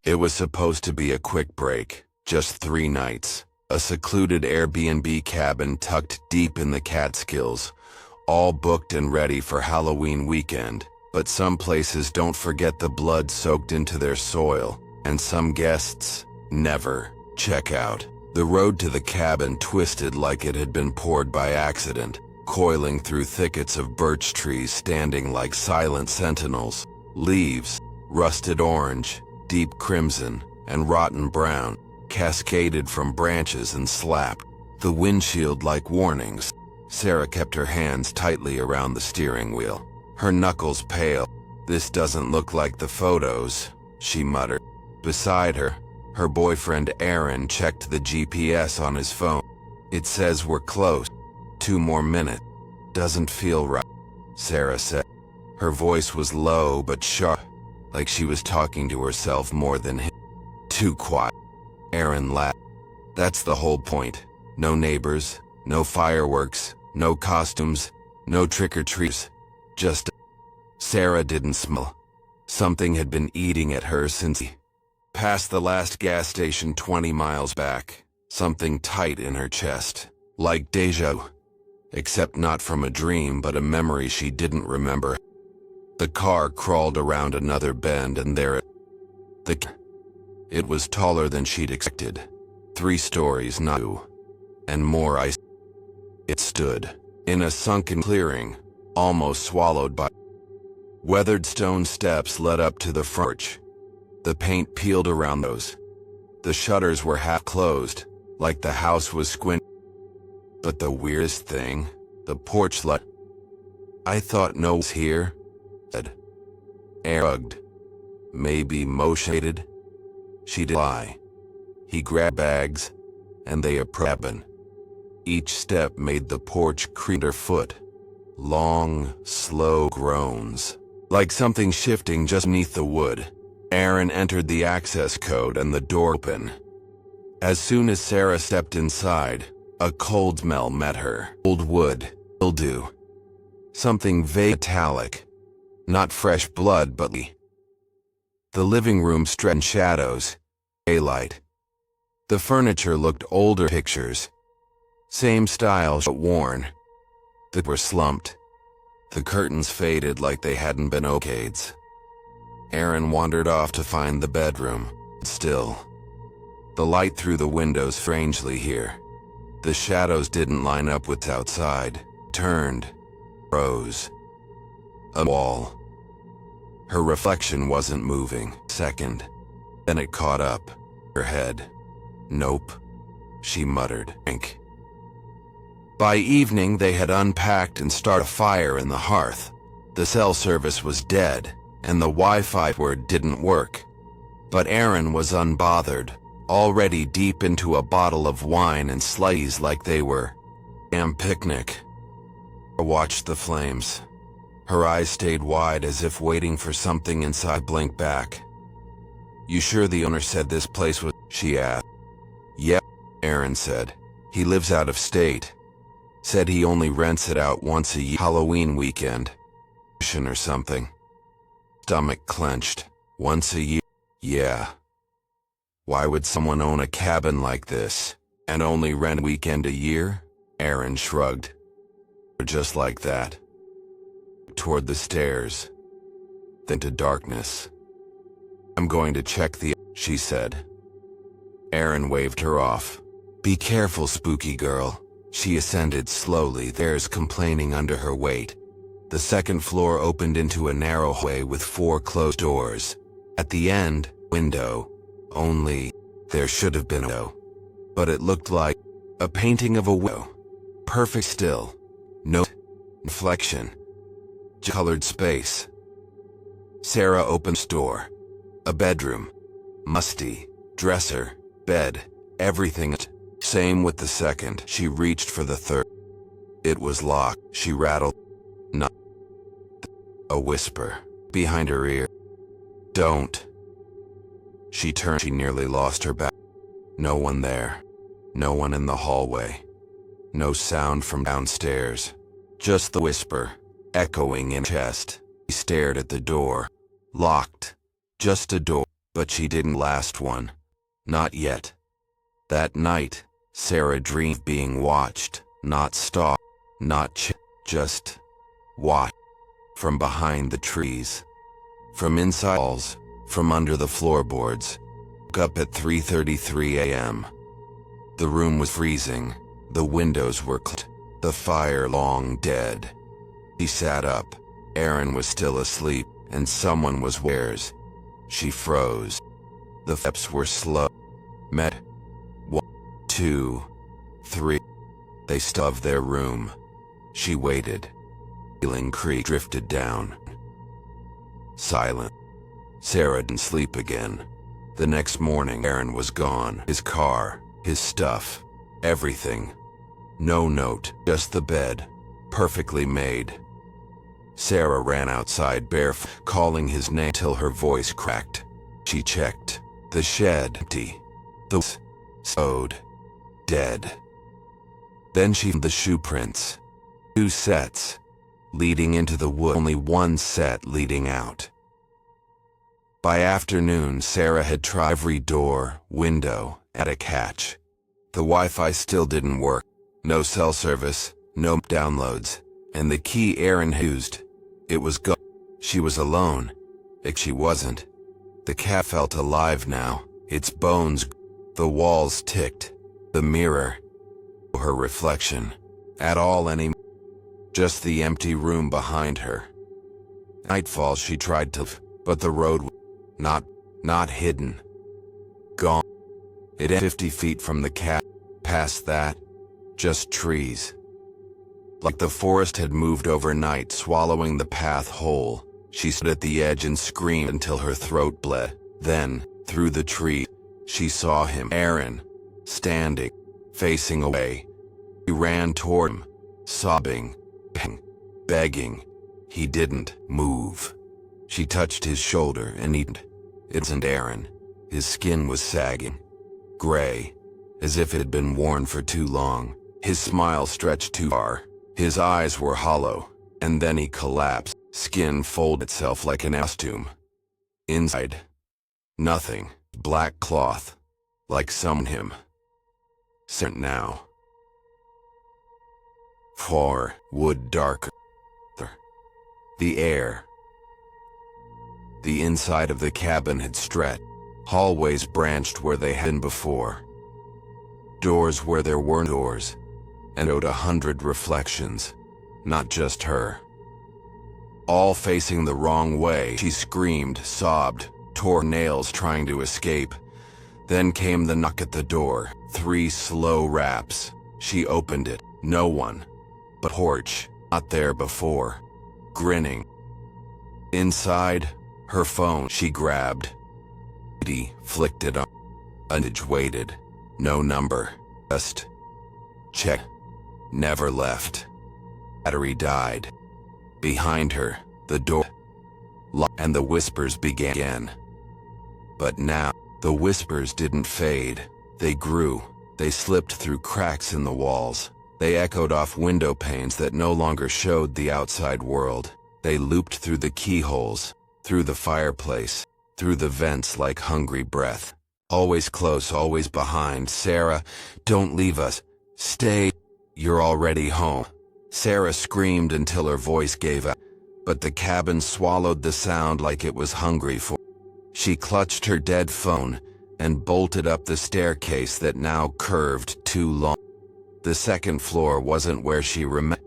It was supposed to be a quick break, just 3 nights. A secluded Airbnb cabin tucked deep in the Catskills, all booked and ready for Halloween weekend. But some places don't forget the blood soaked into their soil, and some guests never check out. The road to the cabin twisted like it had been poured by accident, coiling through thickets of birch trees standing like silent sentinels. Leaves, rusted orange, deep crimson, and rotten brown, cascaded from branches and slapped the windshield like warnings. Sarah kept her hands tightly around the steering wheel, her knuckles pale. "This doesn't look like the photos," she muttered. Beside her, her boyfriend Aaron checked the GPS on his phone. "It says we're close. 2 more minutes. Doesn't feel right," Sarah said. Her voice was low but sharp, like she was talking to herself more than him. "Too quiet." Aaron laughed. "That's the whole point. No neighbors, no fireworks, no costumes, no trick-or-treats. Just..." Sarah didn't smile. Something had been eating at her since he passed the last gas station 20 miles back. Something tight in her chest, like deja vu. Except not from a dream but a memory she didn't remember. The car crawled around another bend and there it was taller than she'd expected. 3 stories, not 2. And more ice. It stood in a sunken clearing, almost swallowed by weathered stone steps led up to the front porch. The paint peeled around those. The shutters were half closed, like the house was squinting. But the weirdest thing, the porch light. "I thought no one was here," said Aaron. "Maybe motioned." She didn't lie. He grabbed bags, and they approached. Each step made the porch creak underfoot. Long, slow groans, like something shifting just beneath the wood. Aaron entered the access code and the door opened. As soon as Sarah stepped inside, a cold smell met her. Old wood, mildew. Something vague metallic. Not fresh blood but the living room stretched in shadows. Daylight. The furniture looked older. Pictures. Same styles but worn. They were slumped. The curtains faded like they hadn't been decades. Aaron wandered off to find the bedroom. Still. The light through the windows strangely here. The shadows didn't line up with outside. Turned. Rose. A wall. Her reflection wasn't moving. Second. Then it caught up. Her head. "Nope," she muttered. Ink. By evening they had unpacked and started a fire in the hearth. The cell service was dead, and the Wi-Fi word didn't work. But Aaron was unbothered, already deep into a bottle of wine and slices like they were a picnic. Watched the flames. Her eyes stayed wide as if waiting for something inside. Blinked back. "You sure the owner said this place was..." she asked. "Yep," Aaron said. "He lives out of state. Said he only rents it out once a year. Halloween weekend. Or something." Stomach clenched. "Once a year?" "Yeah. Why would someone own a cabin like this and only rent a weekend a year?" Aaron shrugged. Just like that. Toward the stairs. Then to darkness. "I'm going to check the..." she said. Aaron waved her off. "Be careful, spooky girl." She ascended slowly, theirs complaining under her weight. The second floor opened into a narrow hallway with 4 closed doors. At the end, window. Only, there should have been a window. But it looked like a painting of a window. Perfect still. No reflection. Colored space. Sarah opened the door. A bedroom. Musty. Dresser. Bed. Everything. Same with the second. She reached for the third. It was locked. She rattled. Not. A whisper. Behind her ear. "Don't." She turned. She nearly lost her bat. No one there. No one in the hallway. No sound from downstairs. Just the whisper, echoing in her chest. She stared at the door. Locked. Just a door. But she didn't last one. Not yet. That night, Sarah dreamed being watched, not stalked, not just watched. From behind the trees. From inside walls, from under the floorboards. Woke up at 3:33 a.m. The room was freezing, the windows were closed, the fire long dead. She sat up. Aaron was still asleep, and someone was upstairs. She froze. The steps were slow. Met. 1, 2, 3. They stuffed their room. She waited. Feeling creak drifted down. Silent. Sarah didn't sleep again. The next morning, Aaron was gone. His car, his stuff, everything. No note, just the bed, perfectly made. Sarah ran outside barefoot, calling his name till her voice cracked. She checked. The shed empty. The sewed. Dead. Then she found the shoe prints. 2 sets. Leading into the wood. Only 1 set leading out. By afternoon, Sarah had tried every door, window, and a catch. The Wi-Fi still didn't work. No cell service, no downloads, and the key Aaron used. It was gone. She was alone. Except she wasn't. The cat felt alive now, its bones. The walls ticked. The mirror. Her reflection. At all anymore. Just the empty room behind her. Nightfall she tried to leave, but the road was not hidden. Gone. It ended 50 feet from the cat. Past that, just trees. Like the forest had moved overnight, swallowing the path whole. She stood at the edge and screamed until her throat bled. Then, through the tree, she saw him, Aaron, standing, facing away. He ran toward him, sobbing, begging. He didn't move. She touched his shoulder and it wasn't Aaron. His skin was sagging, gray, as if it had been worn for too long. His smile stretched too far. His eyes were hollow, and then he collapsed. Skin folded itself like an costume. Inside, nothing. Black cloth, like someone him. Sent now. 4. Wood darker. The air. The inside of the cabin had stretched. Hallways branched where they had been before. Doors where there were doors. And owed 100 reflections. Not just her. All facing the wrong way. She screamed, sobbed, tore nails trying to escape. Then came the knock at the door. 3 slow raps. She opened it. No one. But porch. Not there before. Grinning. Inside, her phone she grabbed. He flicked it on. Unage waited. No number. Just check. Never left. Battery died. Behind her, the door locked and the whispers began again. But now, the whispers didn't fade. They grew. They slipped through cracks in the walls. They echoed off window panes that no longer showed the outside world. They looped through the keyholes, through the fireplace, through the vents like hungry breath. Always close, always behind. Sarah, don't leave us. Stay. You're already home. Sarah screamed until her voice gave out, but the cabin swallowed the sound like it was hungry for. She clutched her dead phone and bolted up the staircase that now curved too long. The second floor wasn't where she remembered.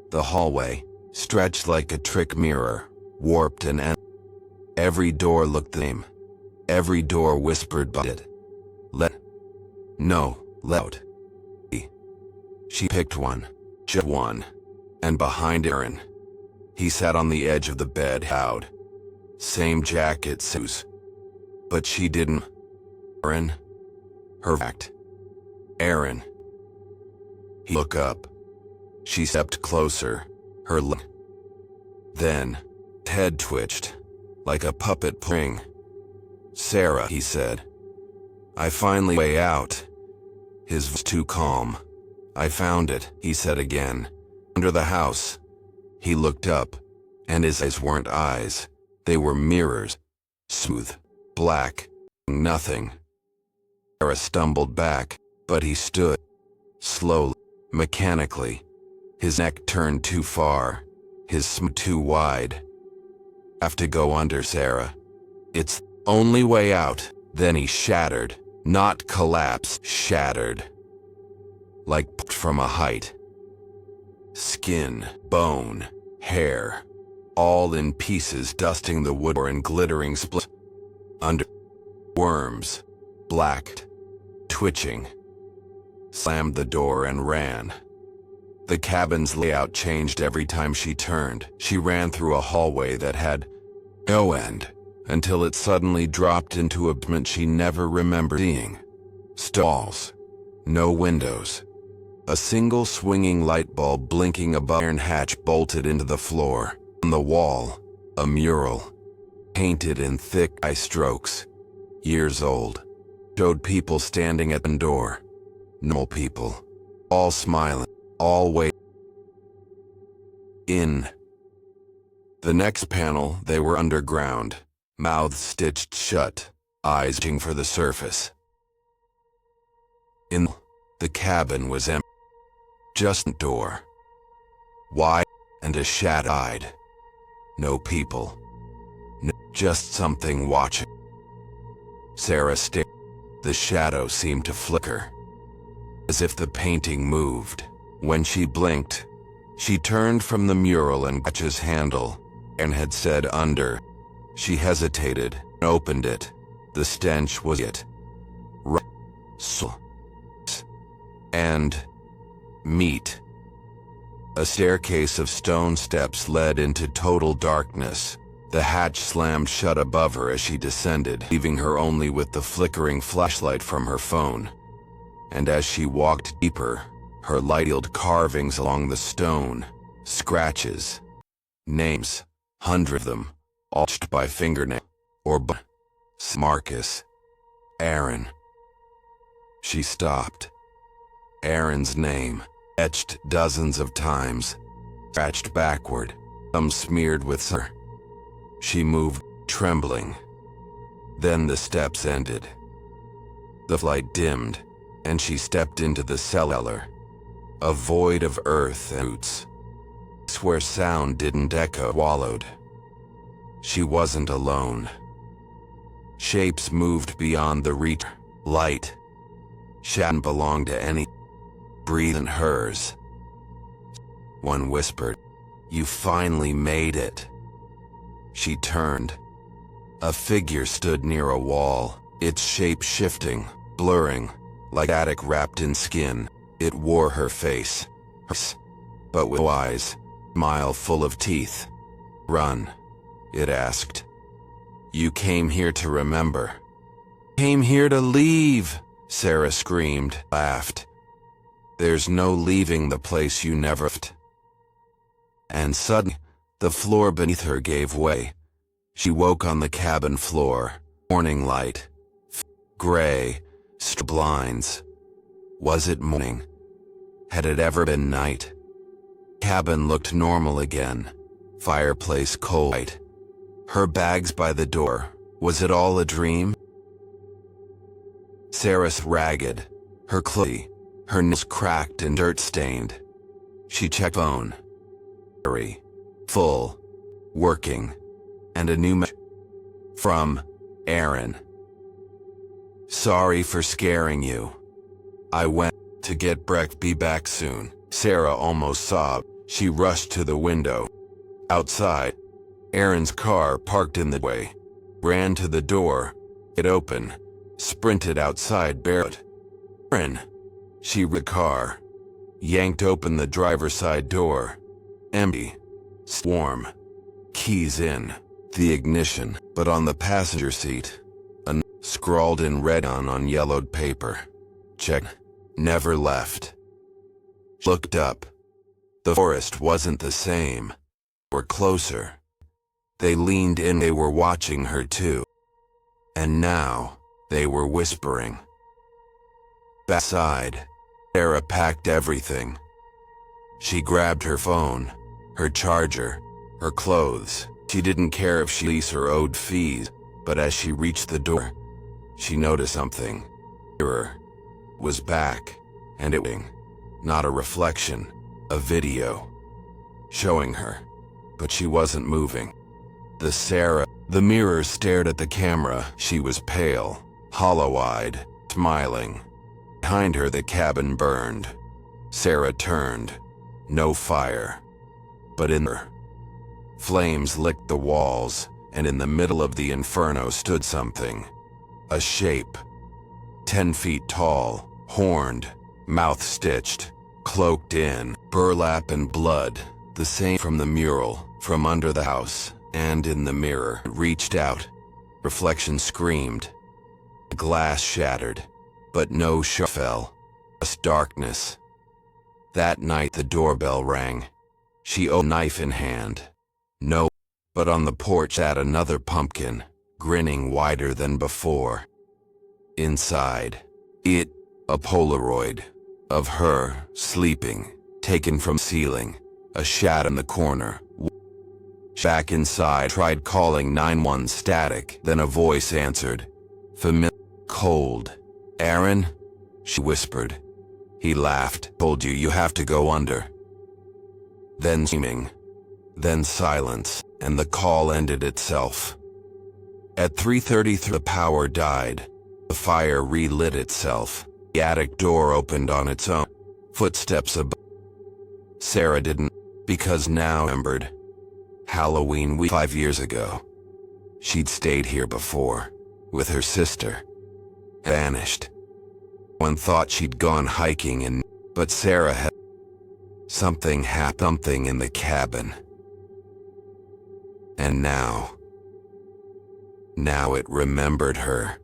The hallway stretched like a trick mirror, warped and ended. Every door looked the same. Every door whispered but it. Loud. She picked one, just one, and behind Aaron. He sat on the edge of the bed, howled. Same jacket, shoes. But she didn't. Aaron. Her act. Aaron. He looked up. She stepped closer, her lip. Then, head twitched, like a puppet pulling. Sarah, he said. I finally way out. His voice too calm. I found it, he said again. Under the house. He looked up, and his eyes weren't eyes. They were mirrors. Smooth, black, nothing. Sarah stumbled back, but he stood. Slowly, mechanically. His neck turned too far, his smile too wide. Have to go under, Sarah. It's the only way out. Then he shattered, not collapsed, shattered. Like from a height. Skin, bone, hair, all in pieces, dusting the wood and glittering split. Under. Worms, blacked, twitching. Slammed the door and ran. The cabin's layout changed every time she turned. She ran through a hallway that had no end, until it suddenly dropped into a basement she never remembered seeing. Stalls. No windows. A single swinging light bulb blinking above, iron hatch bolted into the floor. On the wall, a mural, painted in thick eye strokes, years old, showed people standing at the door. Normal people, all smiling, all waiting. In the next panel, they were underground, mouths stitched shut, eyes reaching for the surface. In the cabin was empty. Just a door, wide and a shadow-eyed. No people. No, just something watching. Sarah stared. The shadow seemed to flicker, as if the painting moved. When she blinked, she turned from the mural and grasped his handle, and had said under. She hesitated, and opened it. The stench was it. And meat. A staircase of stone steps led into total darkness. The hatch slammed shut above her as she descended, leaving her only with the flickering flashlight from her phone. And as she walked deeper, her light revealed carvings along the stone, scratches, names, 100 of them, all etched by fingernail, or by Marcus, Aaron. She stopped. Aaron's name, etched dozens of times, scratched backward, some smeared with sir. She moved, trembling. Then the steps ended. The light dimmed, and she stepped into the cellar, a void of earth and roots, where sound didn't echo. Wallowed. She wasn't alone. Shapes moved beyond the reach. Light. Shouldn't belong to any. Breathing hers. One whispered, "You finally made it." She turned. A figure stood near a wall, its shape shifting, blurring, like static wrapped in skin. It wore her face, but with eyes, smile full of teeth. "Run," it asked. "You came here to remember." "Came here to leave," Sarah screamed, laughed. "There's no leaving the place you never left." And suddenly, the floor beneath her gave way. She woke on the cabin floor. Morning light. Gray. Blinds. Was it morning? Had it ever been night? Cabin looked normal again. Fireplace cold light. Her bags by the door. Was it all a dream? Sarah's ragged. Her clothes. Her nails cracked and dirt-stained. She checked phone. Full. Working. And a new message from Aaron. "Sorry for scaring you. I went to get breakfast. Be back soon." Sarah almost sobbed. She rushed to the window. Outside, Aaron's car parked in the way. Ran to the door. It opened. Sprinted outside barefoot. "Aaron!" She ran the car. Yanked open the driver's side door. Empty. Warm. Keys in. The ignition, but on the passenger seat, a scrawled in red on yellowed paper. "Check. Never left." Looked up. The forest wasn't the same. Were closer. They leaned in. They were watching her too. And now, they were whispering. Backside, Sarah packed everything. She grabbed her phone, her charger, her clothes. She didn't care if she leased or owed fees. But as she reached the door, she noticed something. The mirror was back, and it was not a reflection, a video showing her, but she wasn't moving. The mirror stared at the camera. She was pale, hollow-eyed, smiling. Behind her, the cabin burned. Sarah turned. No fire, but in her, flames licked the walls, and in the middle of the inferno stood something. A shape, 10 feet tall, horned, mouth stitched, cloaked in burlap and blood, the same from the mural, from under the house, and in the mirror. It reached out. Reflection screamed. The glass shattered, but no shot fell. Just darkness. That night the doorbell rang. She opened a knife in hand. No, but on the porch sat another pumpkin, grinning wider than before. Inside, a Polaroid of her, sleeping, taken from ceiling, a shadow in the corner. Back inside, tried calling 911 static, then a voice answered. Familiar, cold. Aaron? She whispered. He laughed. Told you you have to go under. Then screaming. Then silence, and the call ended itself. At 3:33 the power died. The fire relit itself. The attic door opened on its own. Footsteps above. Sarah didn't, because now remembered. Halloween week 5 years ago. She'd stayed here before, with her sister. Vanished. One thought she'd gone hiking but Sarah had something in the cabin. And now it remembered her.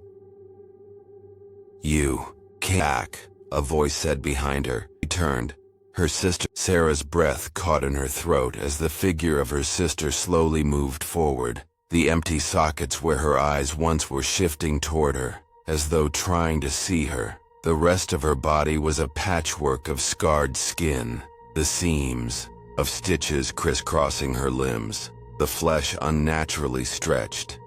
You came back, a voice said behind her. She turned. Her sister. Sarah's breath caught in her throat as the figure of her sister slowly moved forward. The empty sockets where her eyes once were shifting toward her, as though trying to see her. The rest of her body was a patchwork of scarred skin, the seams of stitches crisscrossing her limbs, the flesh unnaturally stretched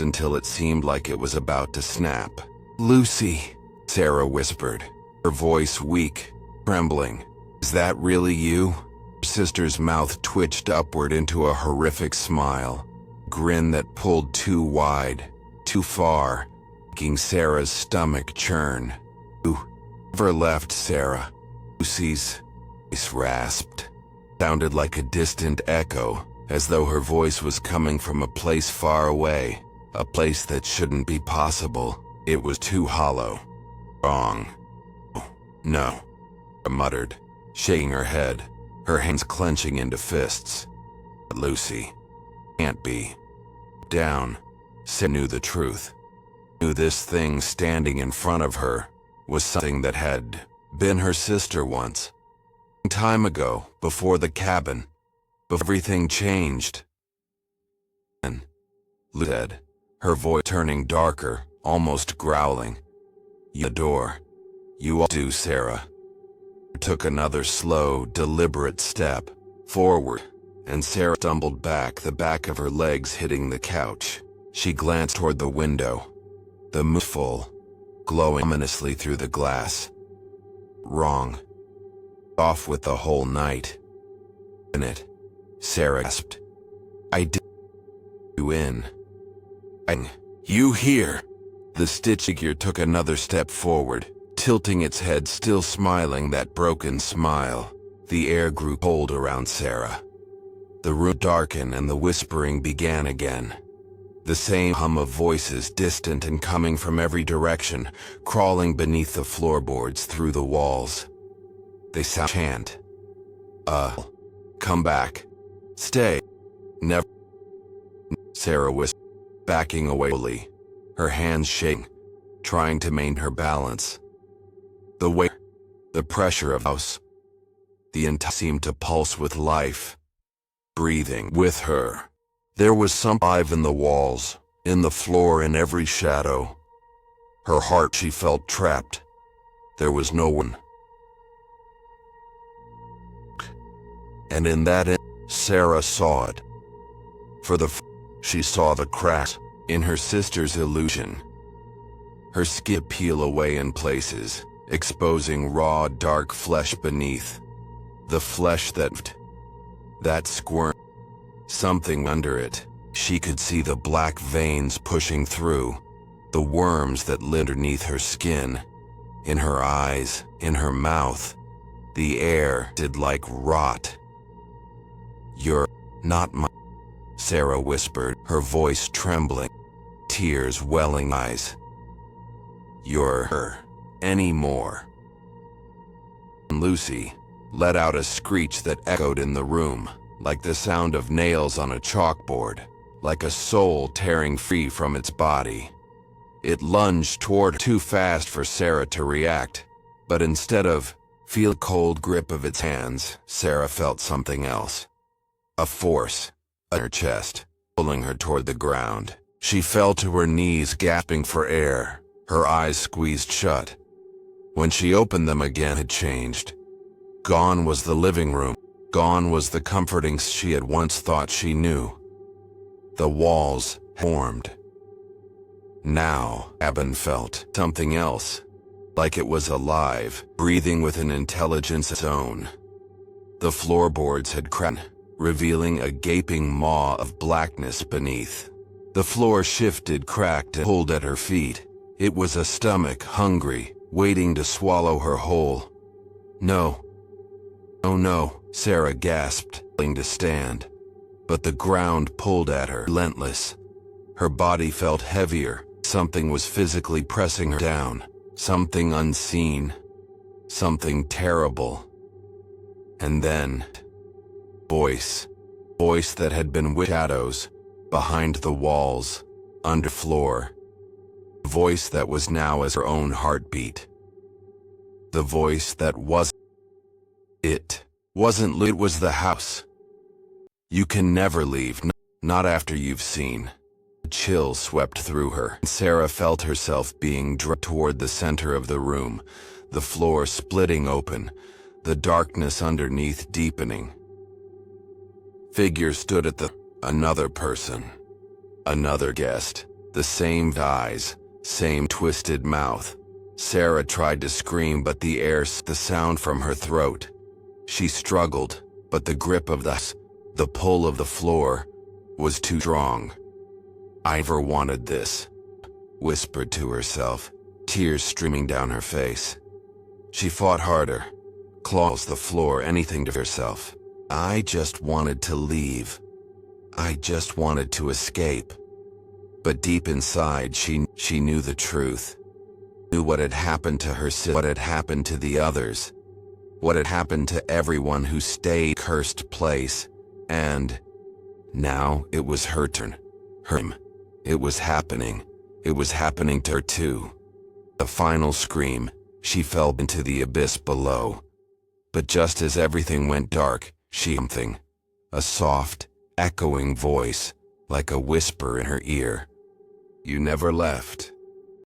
until it seemed like it was about to snap. Lucy, Sarah whispered, her voice weak, trembling. Is that really you? Her sister's mouth twitched upward into a horrific smile, grin that pulled too wide, too far, making Sarah's stomach churn. You never left, Sarah. Lucy's voice rasped. Sounded like a distant echo, as though her voice was coming from a place far away, a place that shouldn't be possible. It was too hollow. Wrong. No, Sarah muttered, shaking her head, her hands clenching into fists. Lucy. Can't be. Down. Sarah knew the truth. Knew this thing standing in front of her was something that had been her sister once. Time ago, before the cabin. Before everything changed. And Lucy said, her voice turning darker, almost growling. You adore. You all do, Sarah. Took another slow, deliberate step forward, and Sarah stumbled back, the back of her legs hitting the couch. She glanced toward the window. The moon full, glowing ominously through the glass. Wrong. Off with the whole night. In it, Sarah gasped. I did you in. You here? The stitch figure took another step forward, tilting its head, still smiling that broken smile. The air grew cold around Sarah. The room darkened and the whispering began again. The same hum of voices, distant and coming from every direction, crawling beneath the floorboards through the walls. They sound chant. Come back. Stay. Never. Sarah whispered, backing away slowly, her hands shaking, trying to maintain her balance. The weight, the pressure of the house, the entire seemed to pulse with life. Breathing with her. There was some life in the walls, in the floor, in every shadow. Her heart, she felt trapped. There was no one. And in that Sarah saw it. She saw the cracks, in her sister's illusion. Her skin peel away in places, exposing raw, dark flesh beneath. The flesh that squirmed. Something under it. She could see the black veins pushing through, the worms that lived underneath her skin, in her eyes, in her mouth. The air did like rot. "You're not my," Sarah whispered, her voice trembling, tears welling eyes. "You're her anymore." Lucy let out a screech that echoed in the room, like the sound of nails on a chalkboard, like a soul tearing free from its body. It lunged toward her too fast for Sarah to react, but instead of feel the cold grip of its hands, Sarah felt something else. A force in her chest, pulling her toward the ground. She fell to her knees, gasping for air, her eyes squeezed shut. When she opened them again, it had changed. Gone was the living room. Gone was the comforting she had once thought she knew. The walls formed. Now, Abin felt something else, like it was alive, breathing with an intelligence of its own. The floorboards had cracked, revealing a gaping maw of blackness beneath. The floor shifted, cracked, and pulled at her feet. It was a stomach, hungry, waiting to swallow her whole. "No. Oh no," Sarah gasped, trying to stand. But the ground pulled at her, relentless. Her body felt heavier. Something was physically pressing her down. Something unseen. Something terrible. And then, voice that had been with shadows, behind the walls, under floor. Voice that was now as her own heartbeat. The voice that wasn't it was the house. "You can never leave, not after you've seen." A chill swept through her. Sarah felt herself being dragged toward the center of the room, the floor splitting open, the darkness underneath deepening. Figure stood at another person, another guest, the same eyes, same twisted mouth. Sarah tried to scream, but the sound from her throat. She struggled, but the grip of the pull of the floor was too strong. "I never wanted this," whispered to herself, tears streaming down her face. She fought harder, claws the floor, anything to herself. "I just wanted to leave. I just wanted to escape." But deep inside, she knew the truth. Knew what had happened to her sister, what had happened to the others, what had happened to everyone who stayed in the cursed place. And now it was her turn. It was happening. It was happening to her too. A final scream, she fell into the abyss below. But just as everything went dark, something, a soft, echoing voice, like a whisper in her ear. "You never left."